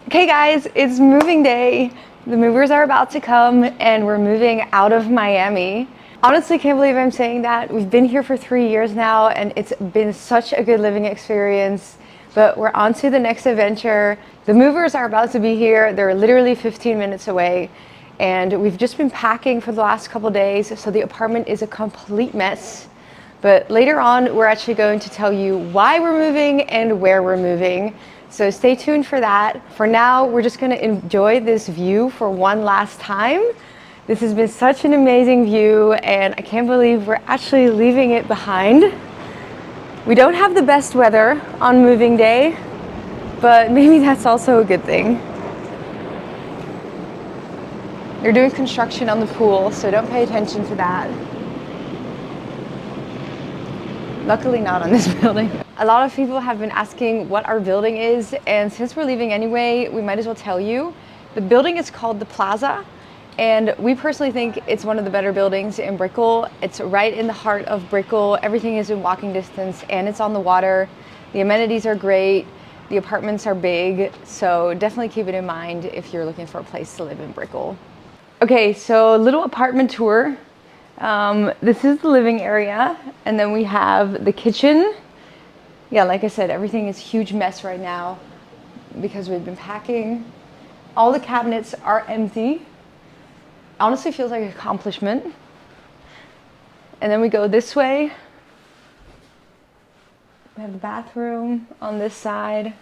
Okay guys, it's moving day. The movers are about to come and we're moving out of Miami. Honestly, can't believe I'm saying that. We've been here for 3 years now and it's been such a good living experience, but we're on to the next adventure. The movers are about to be here. They're literally 15 minutes away and we've just been packing for the last couple days, so the apartment is a complete mess. But later on, we're actually going to tell you why we're moving and where we're moving. So stay tuned for that. For now, we're just gonna enjoy this view for one last time. This has been such an amazing view and I can't believe we're actually leaving it behind. We don't have the best weather on moving day, but maybe that's also a good thing. They're doing construction on the pool, so don't pay attention to that. Luckily not on this building. A lot of people have been asking what our building is, and since we're leaving anyway, we might as well tell you. The building is called the Plaza, and we personally think it's one of the better buildings in Brickell. It's right in the heart of Brickell. Everything is in walking distance and it's on the water. The amenities are great. The apartments are big, so definitely keep it in mind if you're looking for a place to live in Brickell. Okay, so a little apartment tour. This is the living area, and then we have the kitchen. Yeah, like I said, everything is a huge mess right now because we've been packing. All the cabinets are empty. Honestly feels like an accomplishment. And then we go this way. We have the bathroom on this side.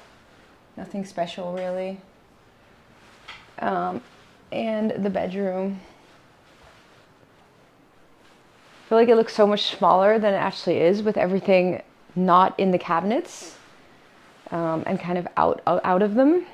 Nothing special really. And the bedroom. I feel like it looks so much smaller than it actually is with everything not in the cabinets and kind of out of them.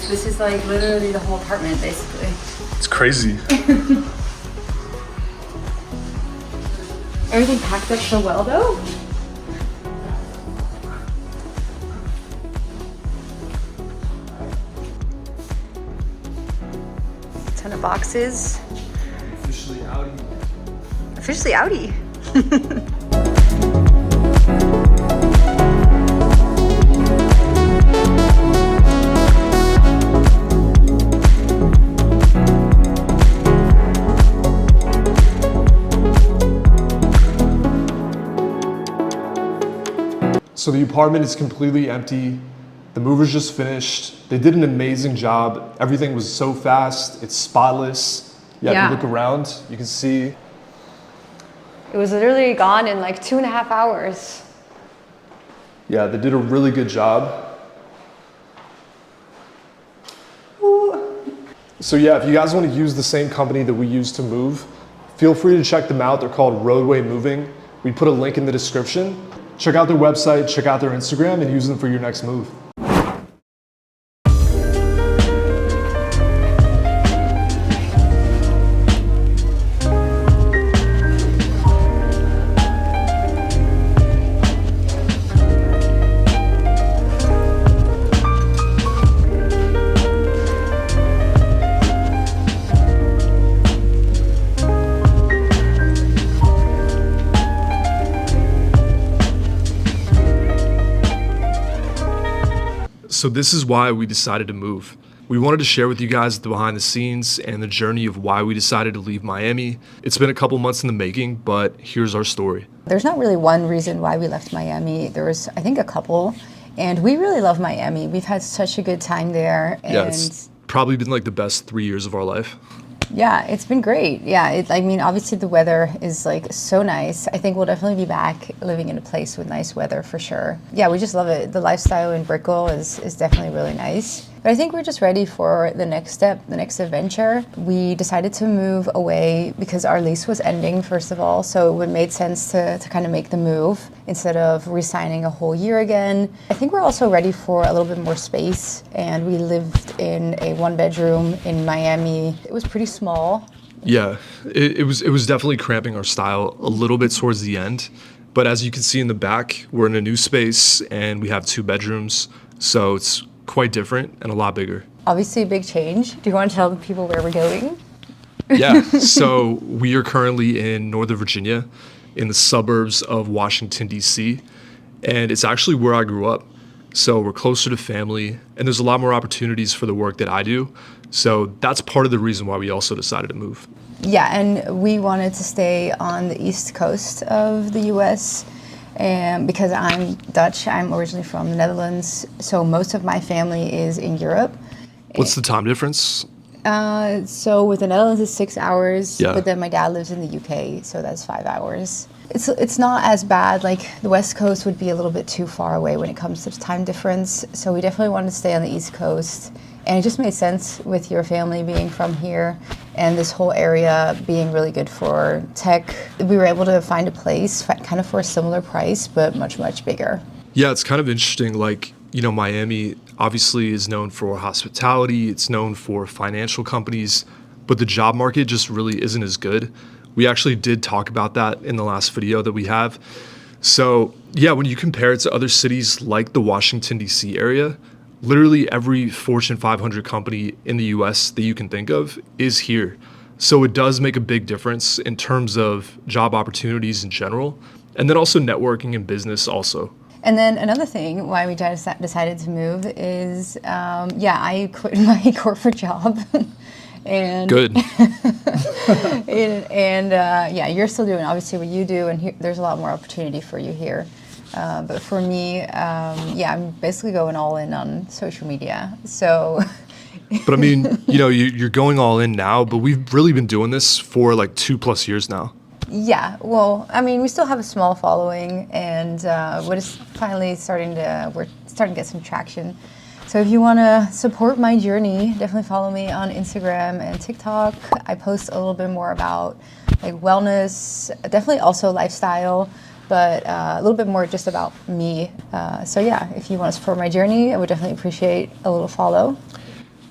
This is like literally the whole apartment, basically. It's crazy. Everything packed up so well, though. Ton of boxes. Officially outie. Officially outie. So the apartment is completely empty. The movers just finished. They did an amazing job. Everything was so fast. It's spotless. Yeah, if you look around, you can see. It was literally gone in like 2.5 hours. Yeah, they did a really good job. So yeah, if you guys want to use the same company that we use to move, feel free to check them out. They're called Roadway Moving. We put a link in the description. Check out their website, check out their Instagram, and use them for your next move. So this is why we decided to move. We wanted to share with you guys the behind the scenes and the journey of why we decided to leave Miami. It's been a couple months in the making, but here's our story. There's not really one reason why we left Miami. There was, I think, a couple, and we really love Miami. We've had such a good time there. And Yeah, it's probably been like the best 3 years of our life. Yeah, it's been great. Yeah, I mean, obviously the weather is like so nice. I think we'll definitely be back living in a place with nice weather for sure. Yeah, we just love it. The lifestyle in Brickell is definitely really nice. But I think we're just ready for the next step, the next adventure. We decided to move away because our lease was ending, first of all, so it made sense to kind of make the move instead of re-signing a whole year again. I think we're also ready for a little bit more space, and we lived in a one-bedroom in Miami. It was pretty small. Yeah, it was definitely cramping our style a little bit towards the end. But as you can see in the back, we're in a new space and we have 2 bedrooms, so it's quite different and a lot bigger. Obviously a big change. Do you want to tell the people where we're going? Yeah, so we are currently in Northern Virginia in the suburbs of Washington, D.C., and it's actually where I grew up. So we're closer to family, and there's a lot more opportunities for the work that I do. So that's part of the reason why we also decided to move. Yeah, and we wanted to stay on the east coast of the U.S. And because I'm Dutch, I'm originally from the Netherlands, so most of my family is in Europe. What's the time difference? So with the Netherlands, it's 6 hours, Yeah. but then my dad lives in the UK, so that's 5 hours. It's not as bad. Like the West Coast would be a little bit too far away when it comes to time difference, so we definitely wanted to stay on the East Coast. And it just made sense with your family being from here and this whole area being really good for tech. We were able to find a place kind of for a similar price, but much, much bigger. Yeah, it's kind of interesting. Like, Miami obviously is known for hospitality, it's known for financial companies, but the job market just really isn't as good. We actually did talk about that in the last video that we have. So, yeah, when you compare it to other cities like the Washington, D.C. area, literally every Fortune 500 company in the US that you can think of is here. So it does make a big difference in terms of job opportunities in general, and then also networking and business also. And then another thing why we just decided to move is, I quit my corporate job. And Good. You're still doing obviously what you do, and there's a lot more opportunity for you here. But for me, I'm basically going all in on social media. So, But I mean, you're going all in now, but we've really been doing this for like 2+ years now. yeah, well, I mean, we still have a small following, and we're starting to get some traction. So if you want to support my journey, definitely follow me on Instagram and TikTok. I post a little bit more about like wellness, definitely also lifestyle, but a little bit more just about me. If you want to support my journey, I would definitely appreciate a little follow.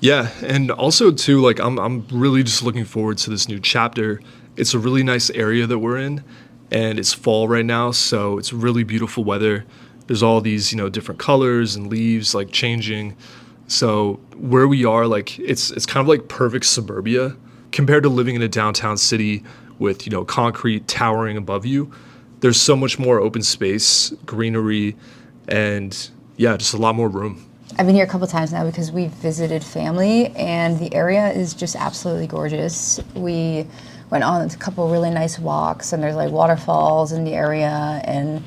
Yeah, and also too, like I'm really just looking forward to this new chapter. It's a really nice area that we're in, and it's fall right now, so it's really beautiful weather. There's all these, different colors and leaves like changing. So where we are, like it's kind of like perfect suburbia compared to living in a downtown city with, concrete towering above you. There's so much more open space, greenery, and just a lot more room. I've been here a couple times now because we've visited family, and the area is just absolutely gorgeous. We went on a couple really nice walks, and there's like waterfalls in the area, and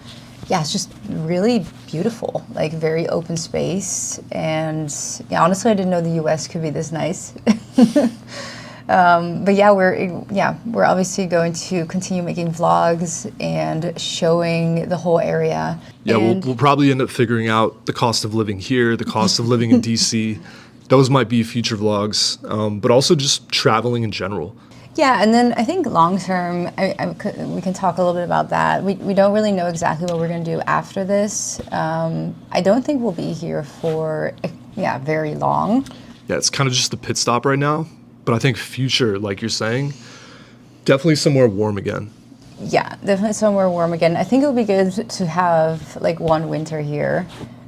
it's just really beautiful, like very open space. And honestly, I didn't know the U.S. could be this nice. We're obviously going to continue making vlogs and showing the whole area. Yeah, we'll probably end up figuring out the cost of living here, the cost of living in DC. Those might be future vlogs, but also just traveling in general. Yeah, and then I think long term, we can talk a little bit about that. We don't really know exactly what we're going to do after this. I don't think we'll be here for very long. Yeah, it's kind of just a pit stop right now. But I think future, like you're saying, definitely somewhere warm again. Yeah, definitely somewhere warm again. I think it would be good to have like one winter here.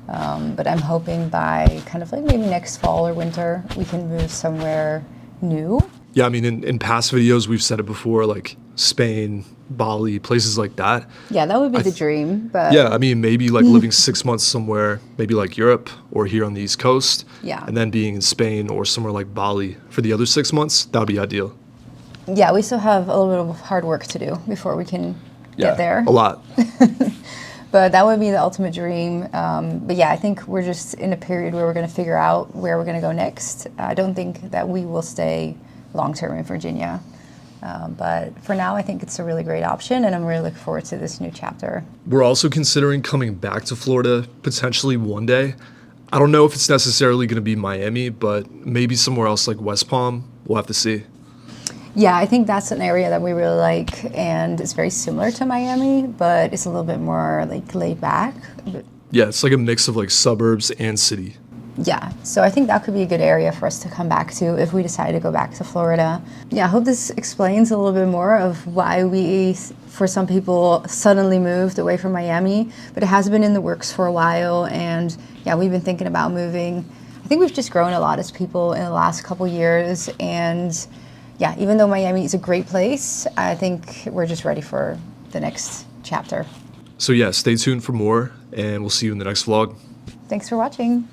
But I'm hoping by kind of like maybe next fall or winter, we can move somewhere new. Yeah, I mean, in past videos, we've said it before, like Spain, Bali, places like that. Yeah, that would be the dream. But yeah, I mean, maybe like living 6 months somewhere, maybe like Europe or here on the East Coast. Yeah. And then being in Spain or somewhere like Bali for the other 6 months, that would be ideal. Yeah, we still have a little bit of hard work to do before we can get there. A lot. But that would be the ultimate dream. But yeah, I think we're just in a period where we're going to figure out where we're going to go next. I don't think that we will stay long-term in Virginia. But for now, I think it's a really great option, and I'm really looking forward to this new chapter. We're also considering coming back to Florida potentially one day. I don't know if it's necessarily going to be Miami, but maybe somewhere else like West Palm. We'll have to see. Yeah, I think that's an area that we really like, and it's very similar to Miami, but it's a little bit more like laid back. Yeah, it's like a mix of like suburbs and city. Yeah, so I think that could be a good area for us to come back to if we decide to go back to Florida. Yeah, I hope this explains a little bit more of why we, for some people, suddenly moved away from Miami, but it has been in the works for a while, and yeah, we've been thinking about moving. I think we've just grown a lot as people in the last couple years, and yeah, even though Miami is a great place, I think we're just ready for the next chapter. So yeah, stay tuned for more, and we'll see you in the next vlog. Thanks for watching.